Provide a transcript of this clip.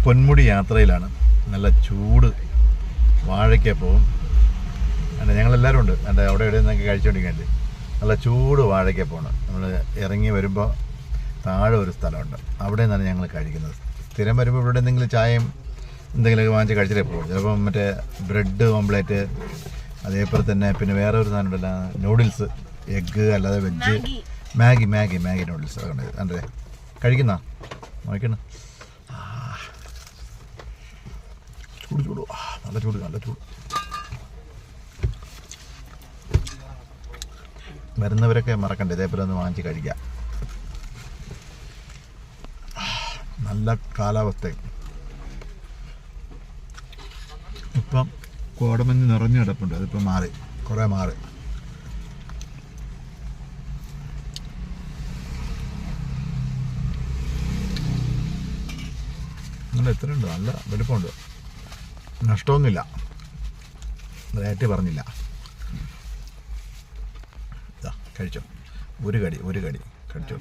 പൊന്മുടി യാത്രയിലാണ്. നല്ല ചൂട് വാഴയ്ക്കപ്പവും ഞങ്ങളെല്ലാവരും ഉണ്ട്. എൻ്റെ അവിടെ ഇവിടെ നിന്നൊക്കെ കഴിച്ചുകൊണ്ടിരിക്കുന്നത്. നല്ല ചൂട് വാഴയ്ക്കപ്പമാണ്. നമ്മൾ ഇറങ്ങി വരുമ്പോൾ താഴെ ഒരു സ്ഥലമുണ്ട്, അവിടെ നിന്നാണ് ഞങ്ങൾ കഴിക്കുന്നത്. സ്ഥിരം വരുമ്പോൾ ഇവിടെ എന്തെങ്കിലും ചായയും എന്തെങ്കിലുമൊക്കെ വാങ്ങിച്ച് കഴിച്ചിട്ടേ പോകും. ചിലപ്പം മറ്റേ ബ്രെഡ് ഓംപ്ലേറ്റ്, അതേപോലെ തന്നെ പിന്നെ വേറെ ഒരു സാധനം ഉണ്ടല്ലോ, നൂഡിൽസ്, എഗ്ഗ് അല്ലാതെ വെജ്, മാഗി നൂഡിൽസ് ഒക്കെ ഉണ്ട്. അതെ കഴിക്കുന്ന നോക്കണം. ചൂട് നല്ല ചൂട്. വരുന്നവരൊക്കെ മറക്കണ്ട, ഇതേപോലെ ഒന്ന് വാങ്ങിച്ച് കഴിക്കാം. നല്ല കാലാവസ്ഥ. ഇപ്പം കോടമഞ്ഞ് നിറഞ്ഞു കിടപ്പുണ്ട്. അതിപ്പം കുറേ മാറി. നല്ല എത്രയുണ്ട്, നല്ല വലുപ്പമുണ്ട്. നഷ്ടമൊന്നുമില്ല, റേറ്റ് പറഞ്ഞില്ല. കഴിച്ചോ, ഒരു കടി കഴിച്ചോ.